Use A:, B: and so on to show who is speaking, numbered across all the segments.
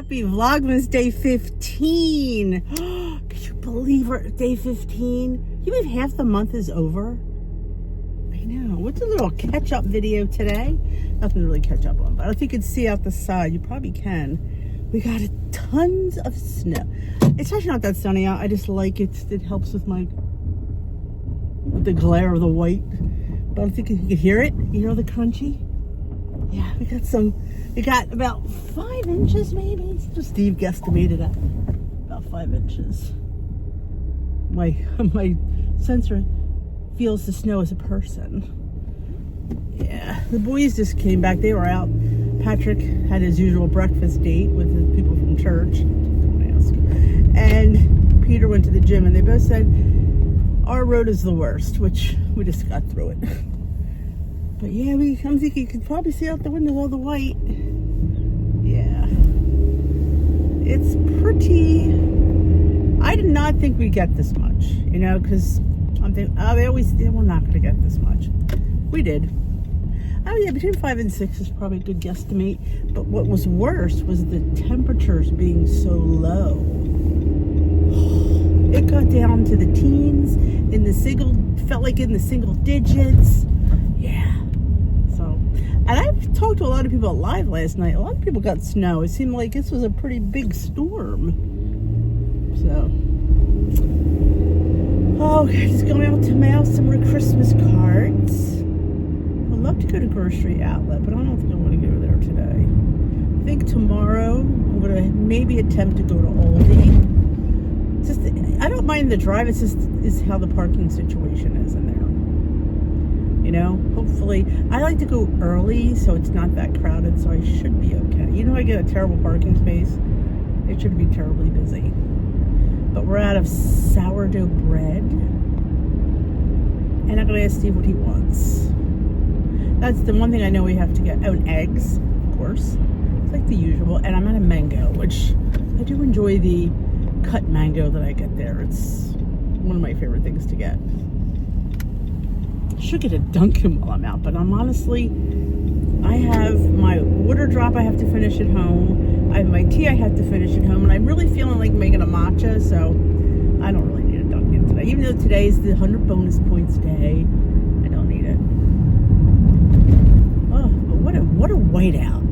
A: Happy Vlogmas Day 15. Can you believe we're at Day 15? You mean half the month is over? I know. What's a little catch-up video today? Nothing to really catch up on, but if you can see out the side, you probably can. We got tons of snow. It's actually not that sunny out. I just like it. It helps with the glare of the white. But I think you can hear it. You know the crunchy? Yeah, we got about 5 inches maybe. So Steve guesstimated at about 5 inches. My sensor feels the snow as a person. Yeah, the boys just came back. They were out. Patrick had his usual breakfast date with the people from church. Don't ask. And Peter went to the gym, and they both said our road is the worst, which we just got through it. But yeah, I'm thinking you can probably see out the window all the white. Yeah. It's pretty... I did not think we'd get this much, you know, because I'm thinking, we're not going to get this much. We did. Oh yeah, between 5 and 6 is probably a good guesstimate. But what was worse was the temperatures being so low. It got down to the teens, felt like in the single digits. Yeah. So, and I've talked to a lot of people live last night. A lot of people got snow. It seemed like this was a pretty big storm. So, just going out to mail some more Christmas cards. I'd love to go to Grocery Outlet, but I don't think I want to go there today. I think tomorrow I'm going to maybe attempt to go to Aldi. I don't mind the drive. It's just how the parking situation is in there. You know, hopefully, I like to go early so it's not that crowded, so I should be okay. You know, I get a terrible parking space. It should be terribly busy. But we're out of sourdough bread. And I'm going to ask Steve what he wants. That's the one thing I know we have to get. Oh, and eggs, of course. It's like the usual. And I'm out of mango, which I do enjoy the cut mango that I get there. It's one of my favorite things to get. I should get a Dunkin' while I'm out, but I'm honestly, I have my water drop I have to finish at home. I have my tea I have to finish at home, and I'm really feeling like making a matcha, so I don't really need a Dunkin' today. Even though today is the 100 bonus points day, I don't need it. Oh, but what a whiteout.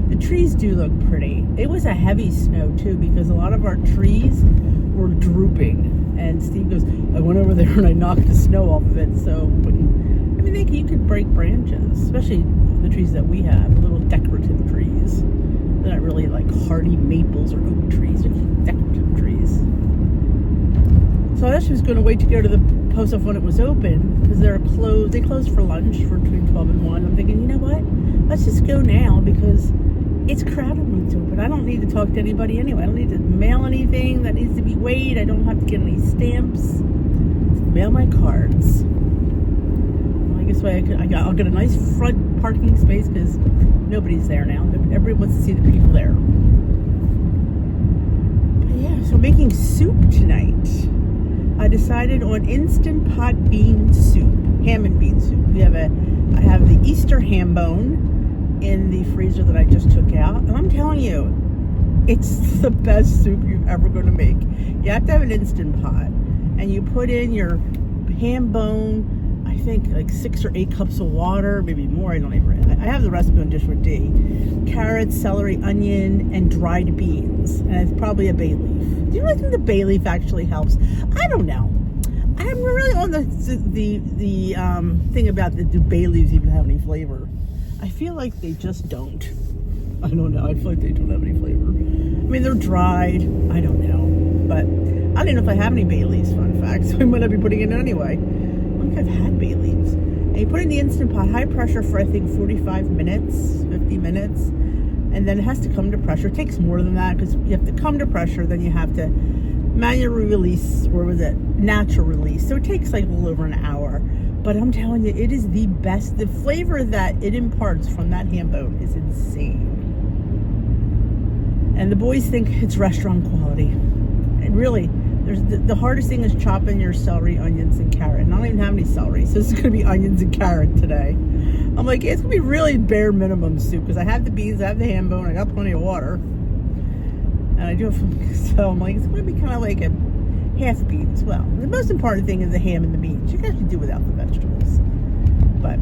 A: The trees do look pretty. It was a heavy snow too, because a lot of our trees were drooping. And Steve goes, I went over there and I knocked the snow off of it. So, you could break branches, especially the trees that we have, little decorative trees. They're not really like hardy maples or oak trees. They're decorative trees. So I actually was going to wait to go to the post office when it was open, because they're closed. They closed for lunch for between 12 and 1. I'm thinking, you know what? Let's just go now, because it's crowded when it's open. I don't need to talk to anybody anyway. I don't need to mail anything that needs to be weighed. I don't have to get any stamps. Just mail my cards. Well, I guess I'll get a nice front parking space, because nobody's there now. Everybody wants to see the people there. But yeah, so making soup tonight. I decided on Instant Pot bean soup, ham and bean soup. I have the Easter ham bone in the freezer that I just took out, and I'm telling you, it's the best soup you're ever going to make. You have to have an Instant Pot, and you put in your ham bone, I think like 6 or 8 cups of water, maybe more. I have the recipe on Dish with D. Carrots, celery, onion, and dried beans, and it's probably a bay leaf. Do you really think the bay leaf actually helps? I don't know. I'm really on the thing about do bay leaves even have any flavor? I feel like they just don't. I don't know. I feel like they don't have any flavor. I mean, they're dried. I don't know. But I don't know if I have any bay leaves, fun fact. So I might not be putting it in anyway. I don't think I've had bay leaves. And you put it in the Instant Pot, high pressure for, I think, 45 minutes, 50 minutes. And then it has to come to pressure. It takes more than that, because you have to come to pressure. Then you have to manually release, or was it natural release? So it takes like a little over an hour. But I'm telling you, it is the best. The flavor that it imparts from that ham bone is insane. And the boys think it's restaurant quality. And really, the hardest thing is chopping your celery, onions, and carrot. And I don't even have any celery, so this is going to be onions and carrot today. I'm like, it's going to be really bare minimum soup, because I have the beans, I have the ham bone, I got plenty of water. And I do have, so I'm like, it's going to be kind of like a half beans. Well, the most important thing is the ham and the beans. You guys can do without the vegetables. But,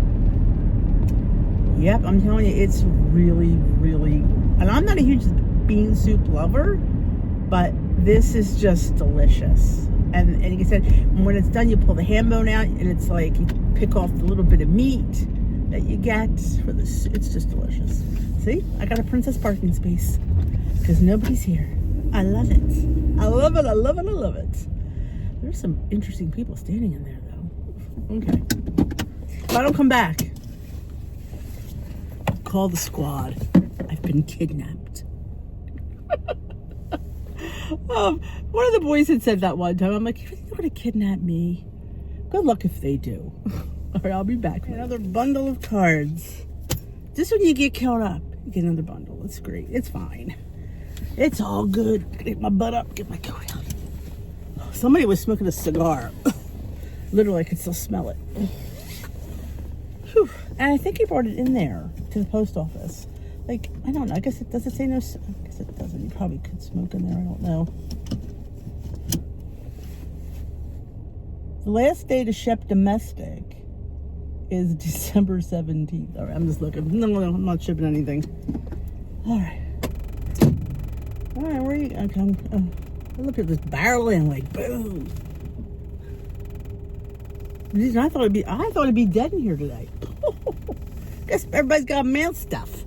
A: yep, I'm telling you, it's really, really, and I'm not a huge bean soup lover, but this is just delicious. And like I said, when it's done, you pull the ham bone out, and it's like you pick off the little bit of meat that you get for this. It's just delicious. See, I got a princess parking space because nobody's here. I love it. I love it. I love it. I love it. There's some interesting people standing in there, though. Okay. If I don't come back, call the squad. I've been kidnapped. One of the boys had said that one time. I'm like, you think they're going to kidnap me? Good luck if they do. All right, I'll be back. Another bundle of cards. Just when you get caught up, you get another bundle. It's great. It's fine. It's all good. Get my butt up. Get my coat out. Somebody was smoking a cigar. Literally, I could still smell it. Whew. And I think he brought it in there to the post office. Like, I don't know. I guess does it say no? I guess it doesn't. You probably could smoke in there. I don't know. The last day to ship domestic is December 17th. All right, I'm just looking. No, I'm not shipping anything. All right. All right, where are you? Okay, look at this barreling, like, boom. I thought it'd be dead in here today. Guess everybody's got mail stuff.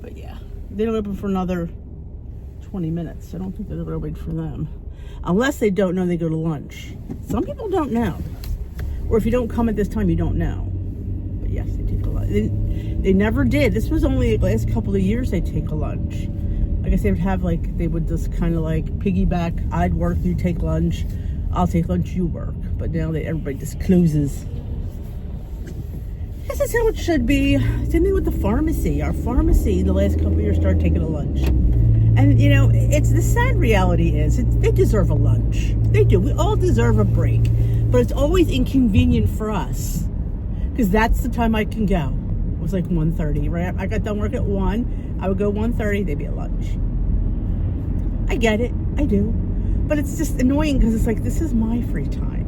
A: But yeah, they don't open for another 20 minutes. I don't think they're going to wait for them. Unless they don't know, they go to lunch. Some people don't know. Or if you don't come at this time, you don't know. But yes, they take a lunch. They never did. This was only the last couple of years they take a lunch. I guess they would have like, they would just kind of like piggyback. I'd work, you take lunch. I'll take lunch, you work. But now everybody just closes. I guess that's how it should be. Same thing with the pharmacy. Our pharmacy, the last couple of years, started taking a lunch. And, you know, it's the sad reality is they deserve a lunch. They do. We all deserve a break. But it's always inconvenient for us. Because that's the time I can go. It was like 1:30, right? I got done work at 1. I would go 1:30. They'd be at lunch. I get it. I do. But it's just annoying because it's like, this is my free time.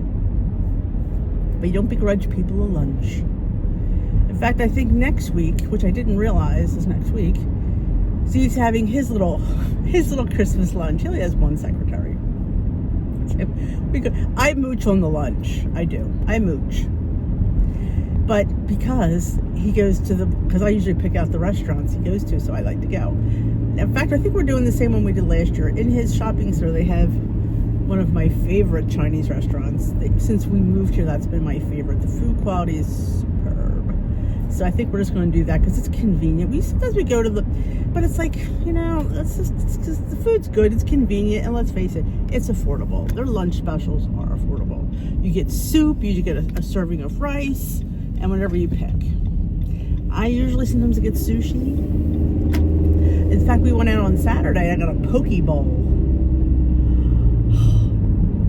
A: But you don't begrudge people a lunch. In fact, I think next week, which I didn't realize is next week, Steve's having his little Christmas lunch. He only has one secretary. I mooch on the lunch. I do. I mooch. But because he goes to because I usually pick out the restaurants he goes to, so I like to go. In fact, I think we're doing the same one we did last year. In his shopping store, they have one of my favorite Chinese restaurants. Since we moved here, that's been my favorite. The food quality is superb. So I think we're just going to do that because it's convenient. Sometimes we go to but it's like, you know, it's just the food's good, it's convenient, and let's face it, it's affordable. Their lunch specials are affordable. You get soup, you get a serving of rice, and whatever you pick. I usually sometimes get sushi. In fact, we went out on Saturday. I got a poke bowl.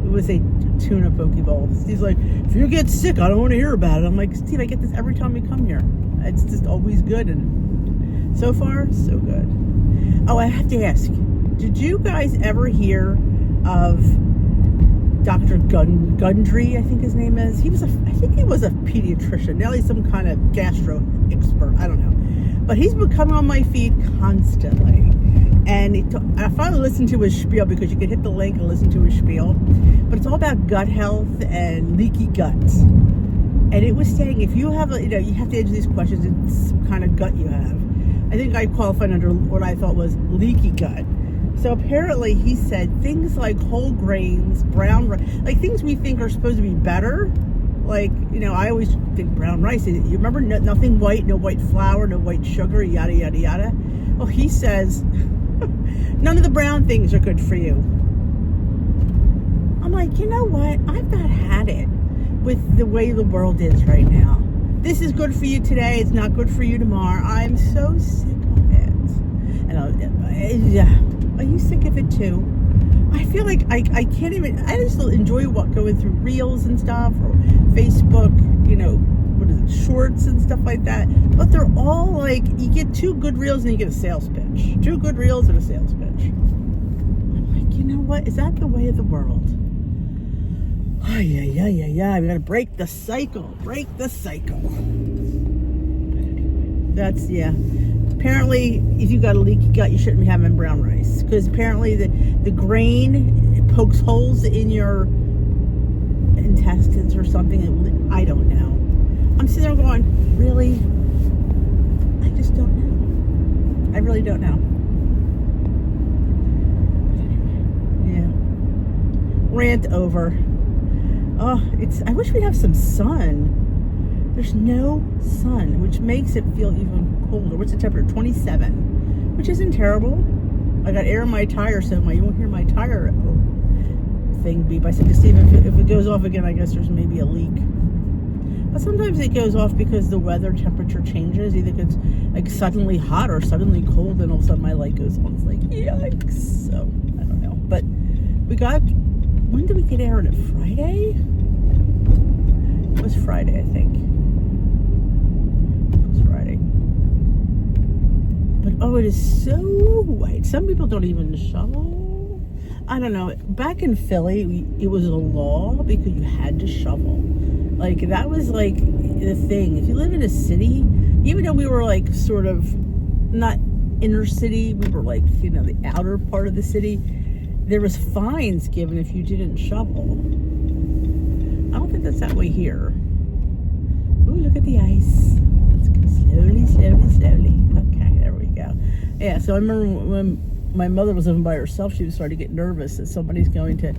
A: It was a tuna poke bowl. Steve's like, if you get sick, I don't want to hear about it. I'm like, Steve, I get this every time we come here. It's just always good, and so far, so good. Oh, I have to ask, did you guys ever hear of Dr. Gundry, I think his name is? I think he was a pediatrician. Now he's some kind of gastro expert. I don't know. But he's been coming on my feed constantly. And I finally listened to his spiel because you can hit the link and listen to his spiel. But it's all about gut health and leaky guts. And it was saying if you have, you have to answer these questions in some kind of gut you have. I think I qualified under what I thought was leaky gut. So apparently he said things like whole grains, brown rice, like things we think are supposed to be better. Like, I always think brown rice. You remember nothing white, no white flour, no white sugar, yada, yada, yada. Well, he says none of the brown things are good for you. I'm like, you know what? I've not had it with the way the world is right now. This is good for you today. It's not good for you tomorrow. I'm so sick of it. And are you sick of it too? I feel like I can't even, I just enjoy going through reels and stuff, or Facebook, what is it, shorts and stuff like that. But they're all like, you get 2 good reels and you get a sales pitch. 2 good reels and a sales pitch. know what? Is that the way of the world? Oh, yeah. We gotta break the cycle. Break the cycle. That's, yeah. Apparently, if you got a leaky gut, you shouldn't be having brown rice. Because apparently the grain pokes holes in your intestines or something. I don't know. I'm sitting there going, really? I just don't know. I really don't know. Yeah. Rant over. Oh, I wish we'd have some sun. There's no sun, which makes it feel even colder. What's the temperature? 27, which isn't terrible. I got air in my tire, so you won't hear my tire thing beep. I said to Steve, if it goes off again, I guess there's maybe a leak. But sometimes it goes off because the weather temperature changes. Either it gets like suddenly hot or suddenly cold, and all of a sudden my light goes on. It's like, yikes. So, I don't know. But when did we get air on it? Friday? It was Friday, I think. It was Friday. But, oh, it is so white. Some people don't even shovel. I don't know. Back in Philly, it was a law because you had to shovel. Like, that was, like, the thing. If you live in a city, even though we were, like, sort of not inner city, we were, like, the outer part of the city, there was fines given if you didn't shovel. I don't think that's that way here. Ooh, look at the ice. Let's go slowly. Okay, there we go. Yeah, so I remember when my mother was living by herself, she was starting to get nervous that somebody's going to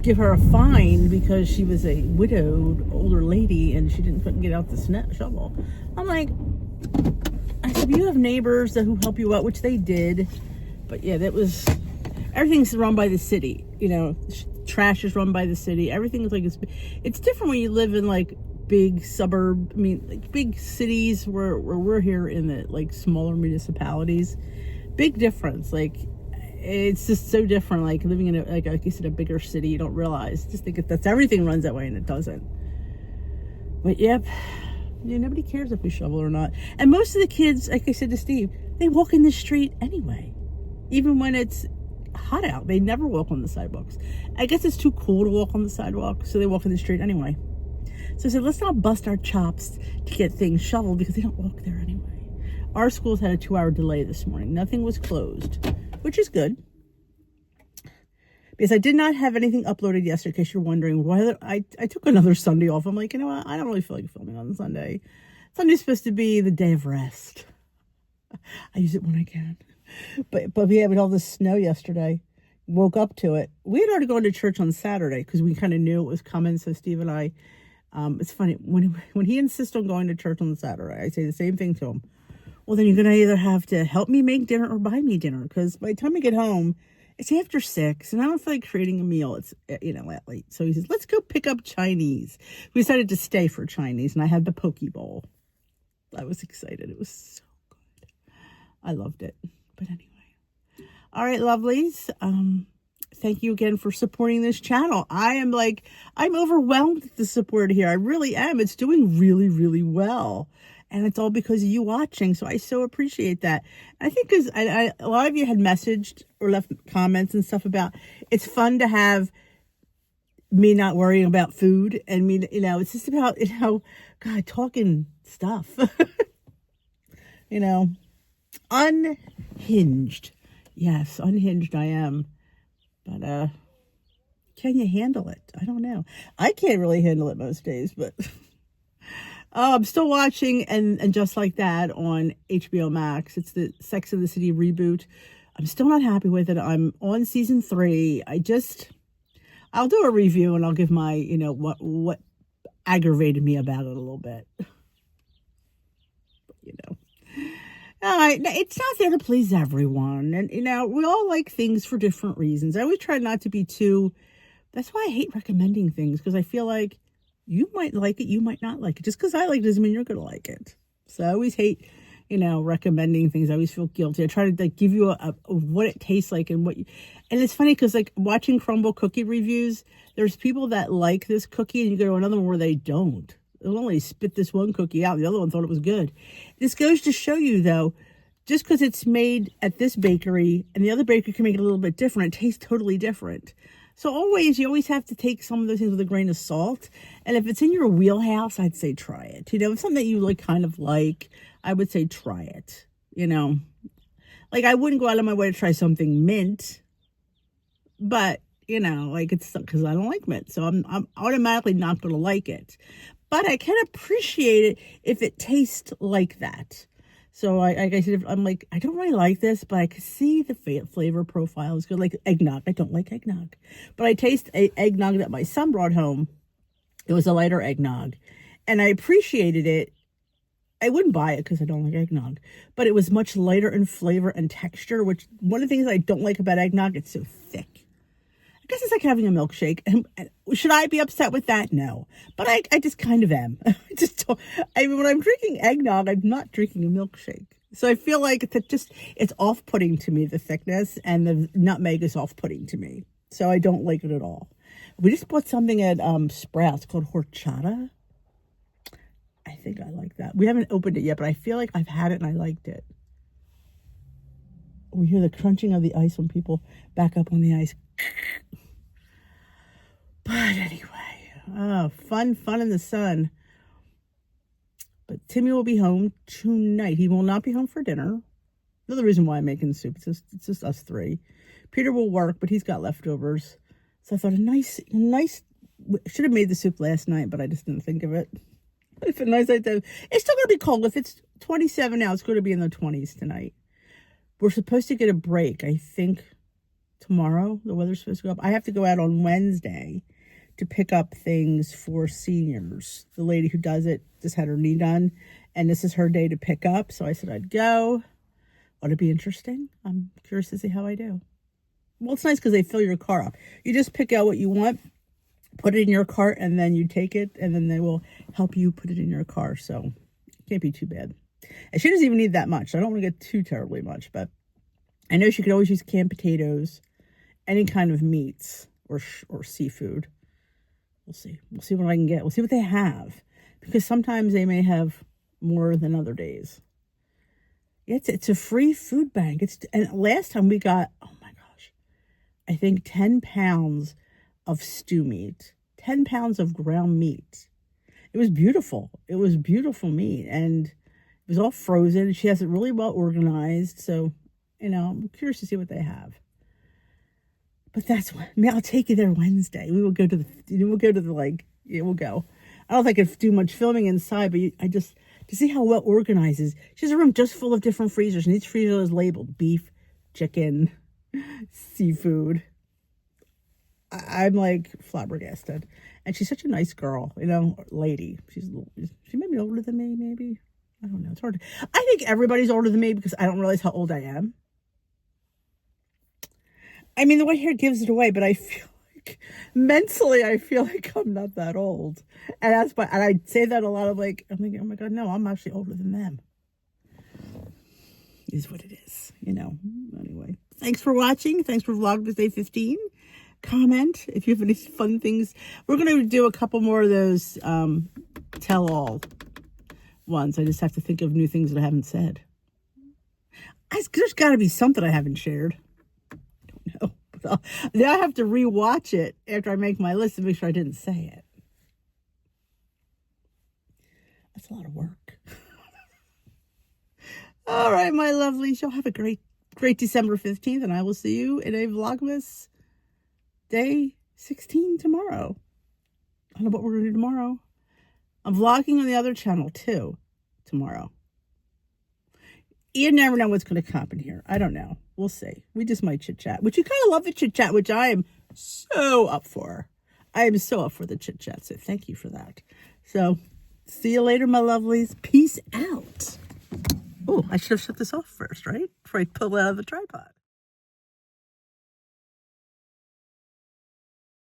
A: give her a fine because she was a widowed older lady and she couldn't get out the shovel. I'm like, I said, you have neighbors who help you out, which they did. But yeah, everything's run by the city. Trash is run by the city. Everything is like, it's different when you live in like big suburb, like big cities where we're here in the like smaller municipalities. Big difference. Like, it's just so different. Like living in like you said, a bigger city, you don't realize. Just think that's everything runs that way, and it doesn't. But yep, nobody cares if we shovel or not. And most of the kids, like I said to Steve, they walk in the street anyway, even when it's hot out. They never walk on the sidewalks. I guess it's too cool to walk on the sidewalk, so they walk in the street anyway. So I said, let's not bust our chops to get things shoveled because they don't walk there anyway. Our schools had a 2-hour delay this morning. Nothing was closed, which is good. Because I did not have anything uploaded yesterday, in case you're wondering whether I took another Sunday off. I'm like, you know what? I don't really feel like filming on Sunday. Sunday's supposed to be the day of rest. I use it when I can. But we had all this snow yesterday. Woke up to it. We had already gone to church on Saturday because we kind of knew it was coming. So Steve and I, it's funny, when he insists on going to church on Saturday, I say the same thing to him. Well, then you're going to either have to help me make dinner or buy me dinner. Because by the time I get home, it's after 6. And I don't feel like creating a meal. It's, that late. So he says, let's go pick up Chinese. We decided to stay for Chinese. And I had the poke bowl. I was excited. It was so good. I loved it. But anyway. All right, lovelies. Thank you again for supporting this channel. I'm overwhelmed with the support here. I really am. It's doing really, really well. And it's all because of you watching. So I so appreciate that. I think because a lot of you had messaged or left comments and stuff about it's fun to have me not worrying about food. And me, it's just about, God, talking stuff. Unhinged. Yes, unhinged I am. But can you handle it? I don't know. I can't really handle it most days, but I'm still watching and Just Like That on HBO Max. It's the Sex and the City reboot. I'm still not happy with it. I'm on season 3. I'll do a review and I'll give my, what aggravated me about it a little bit. It's not there to please everyone. And, we all like things for different reasons. I always try not to be that's why I hate recommending things, because I feel like you might like it, you might not like it. Just because I like it doesn't mean you're going to like it. So I always hate, recommending things. I always feel guilty. I try to give you a what it tastes like and and it's funny because watching Crumble cookie reviews, there's people that like this cookie and you go to another one where they don't. They'll only spit this one cookie out. The other one thought it was good. This goes to show you, though, just because it's made at this bakery and the other bakery can make it a little bit different, it tastes totally different. So you always have to take some of those things with a grain of salt. And if it's in your wheelhouse, I'd say try it. You know, if it's something that you like, kind of like, I would say try it. You know, like I wouldn't go out of my way to try something mint, but you know, like it's because I don't like mint, so I'm automatically not going to like it. But I can appreciate it if it tastes like that. So like I said, I'm like, I don't really like this, but I can see the flavor profile is good. Like eggnog, I don't like eggnog, but I taste eggnog that my son brought home. It was a lighter eggnog, and I appreciated it. I wouldn't buy it because I don't like eggnog, but it was much lighter in flavor and texture, which one of the things I don't like about eggnog, it's so thick. I guess it's like having a milkshake. And should I be upset with that? No. But I just kind of am. When I'm drinking eggnog, I'm not drinking a milkshake. So I feel like it's off-putting to me, the thickness, and the nutmeg is off-putting to me. So I don't like it at all. We just bought something at Sprouts called horchata. I think I like that. We haven't opened it yet, but I feel like I've had it and I liked it. We hear the crunching of the ice when people back up on the ice. But anyway, fun in the sun. But Timmy will be home tonight. He will not be home for dinner. Another reason why I'm making soup. It's just us three. Peter will work, but he's got leftovers. So I thought a nice. Should have made the soup last night, but I just didn't think of it. It's a nice idea. It's still going to be cold. If it's 27 now, it's going to be in the 20s tonight. We're supposed to get a break, I think, tomorrow. The weather's supposed to go up. I have to go out on Wednesday to pick up things for seniors. The lady who does it just had her knee done, and this is her day to pick up. So I said I'd go. Ought to be interesting. I'm curious to see how I do. Well, it's nice because they fill your car up. You just pick out what you want, put it in your cart, and then you take it, and then they will help you put it in your car. So it can't be too bad. And she doesn't even need that much. I don't want to get too terribly much, but I know she could always use canned potatoes, any kind of meats or seafood. We'll see. We'll see what I can get. We'll see what they have, because sometimes they may have more than other days. It's a free food bank. And last time we got, oh my gosh, I think 10 pounds of stew meat, 10 pounds of ground meat. It was beautiful. It was beautiful meat, and it was all frozen. She has it really well organized. So, you know, I'm curious to see what they have. But I'll take you there Wednesday. We'll go. We'll go. I don't think I could do much filming inside, but to see how well organized it is. She has a room just full of different freezers, and each freezer is labeled beef, chicken, seafood. I'm like flabbergasted. And she's such a nice girl, you know, lady. She may be older than me, maybe. I don't know. It's hard. I think everybody's older than me because I don't realize how old I am. I mean, the white hair gives it away, but I feel like mentally, I feel like I'm not that old. And I say that a lot of I'm thinking, oh my God, no, I'm actually older than them. It is what it is, you know. Anyway, thanks for watching. Thanks for Vlogmas Day 15. Comment if you have any fun things. We're going to do a couple more of those tell-all ones. I just have to think of new things that I haven't said. There's got to be something I haven't shared. I don't know. But now I have to rewatch it after I make my list to make sure I didn't say it. That's a lot of work. All right, my lovelies. Y'all have a great December 15th, and I will see you in a Vlogmas Day 16 tomorrow. I don't know what we're going to do tomorrow. I'm vlogging on the other channel too tomorrow. You never know what's going to happen here. I don't know. We'll see. We just might chit chat, which you kind of love the chit chat, which I am so up for. I am so up for the chit chat. So thank you for that. So see you later, my lovelies. Peace out. Oh, I should have shut this off first, right? Before I pull it out of the tripod.